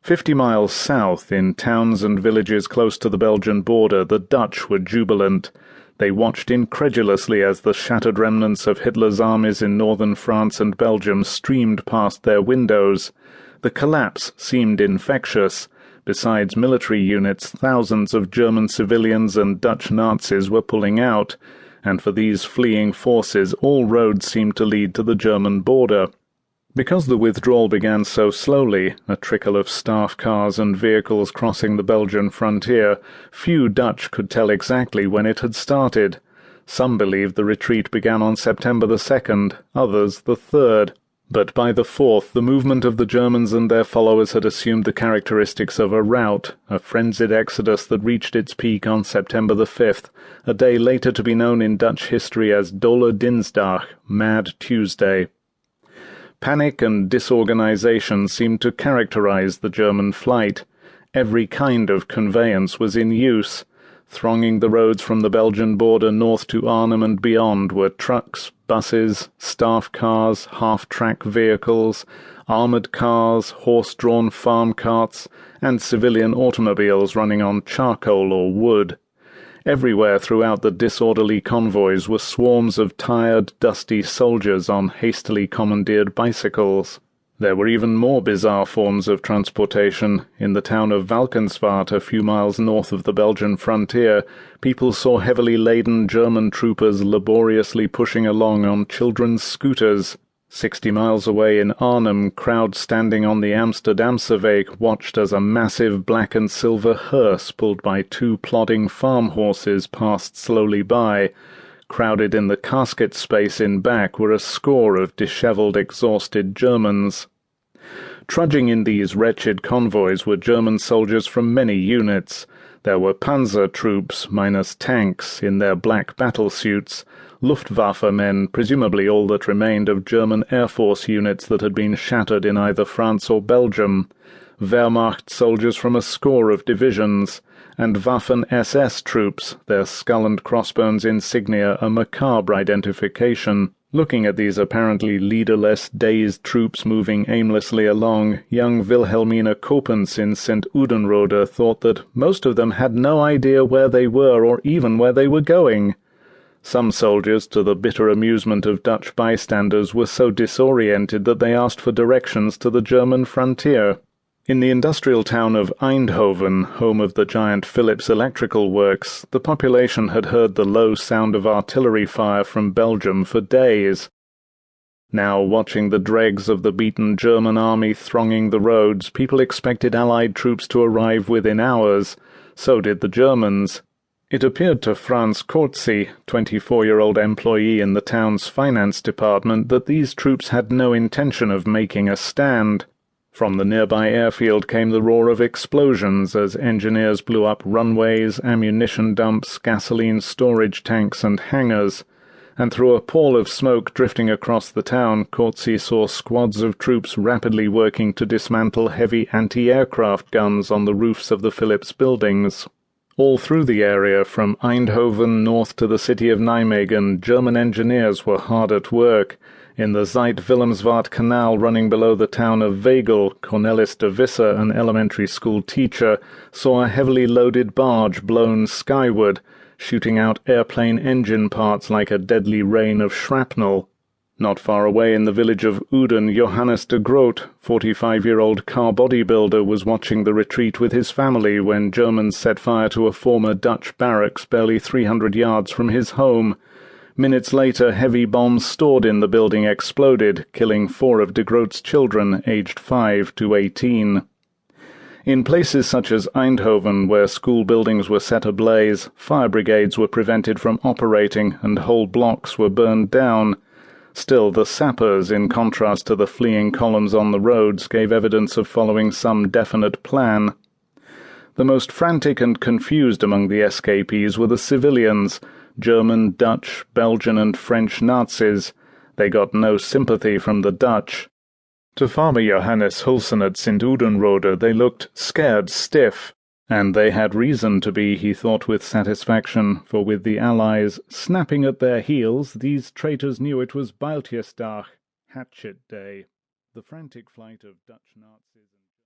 50 miles south, in towns and villages close to the Belgian border, the Dutch were jubilant. They watched incredulously as the shattered remnants of Hitler's armies in northern France and Belgium streamed past their windows. The collapse seemed infectious. Besides military units, thousands of German civilians and Dutch Nazis were pulling out, and for these fleeing forces all roads seemed to lead to the German border. Because the withdrawal began so slowly, a trickle of staff cars and vehicles crossing the Belgian frontier, few Dutch could tell exactly when it had started. Some believed the retreat began on September the 2nd, others the 3rd. But by the 4th, the movement of the Germans and their followers had assumed the characteristics of a rout, a frenzied exodus that reached its peak on September the 5th, a day later to be known in Dutch history as Dolle Dinsdag, Mad Tuesday. Panic and disorganization seemed to characterize the German flight. Every kind of conveyance was in use. Thronging the roads from the Belgian border north to Arnhem and beyond were trucks, buses, staff cars, half-track vehicles, armored cars, horse-drawn farm carts, and civilian automobiles running on charcoal or wood. Everywhere throughout the disorderly convoys were swarms of tired, dusty soldiers on hastily commandeered bicycles. There were even more bizarre forms of transportation. In the town of Valkenswaard, a few miles north of the Belgian frontier, people saw heavily laden German troopers laboriously pushing along on children's scooters. 60 miles away in Arnhem, crowds standing on the Amsterdamseweg watched as a massive black and silver hearse pulled by 2 plodding farm horses passed slowly by. Crowded in the casket space in back were a score of dishevelled, exhausted Germans. Trudging in these wretched convoys were German soldiers from many units. There were panzer troops, minus tanks, in their black battlesuits, Luftwaffe men, presumably all that remained of German Air Force units that had been shattered in either France or Belgium, Wehrmacht soldiers from a score of divisions, and Waffen-SS troops, their skull and crossbones insignia a macabre identification. Looking at these apparently leaderless, dazed troops moving aimlessly along, young Wilhelmina Coppens in St. Udenrode thought that most of them had no idea where they were or even where they were going. Some soldiers, to the bitter amusement of Dutch bystanders, were so disoriented that they asked for directions to the German frontier. In the industrial town of Eindhoven, home of the giant Philips electrical works, the population had heard the low sound of artillery fire from Belgium for days. Now, watching the dregs of the beaten German army thronging the roads, people expected Allied troops to arrive within hours. So did the Germans. It appeared to Franz Kortzi, 24-year-old employee in the town's finance department, that these troops had no intention of making a stand. From the nearby airfield came the roar of explosions as engineers blew up runways, ammunition dumps, gasoline storage tanks and hangars, and through a pall of smoke drifting across the town, Kortzi saw squads of troops rapidly working to dismantle heavy anti-aircraft guns on the roofs of the Philips buildings. All through the area, from Eindhoven north to the city of Nijmegen, German engineers were hard at work. In the Zuid-Willemsvaart Canal running below the town of Wegel, Cornelis de Visser, an elementary school teacher, saw a heavily loaded barge blown skyward, shooting out airplane engine parts like a deadly rain of shrapnel. Not far away in the village of Uden, Johannes de Groot, 45-year-old car bodybuilder, was watching the retreat with his family when Germans set fire to a former Dutch barracks barely 300 yards from his home. Minutes later, heavy bombs stored in the building exploded, killing 4 of de Groot's children, aged 5 to 18. In places such as Eindhoven, where school buildings were set ablaze, fire brigades were prevented from operating and whole blocks were burned down. Still, the sappers, in contrast to the fleeing columns on the roads, gave evidence of following some definite plan. The most frantic and confused among the escapees were the civilians, German, Dutch, Belgian and French Nazis. They got no sympathy from the Dutch. To farmer Johannes Hulsen at St. Udenrode they looked scared stiff, and they had reason to be, he thought with satisfaction, for with the Allies snapping at their heels, these traitors knew it was Bijltjesdag, Hatchet Day, the frantic flight of Dutch Nazis.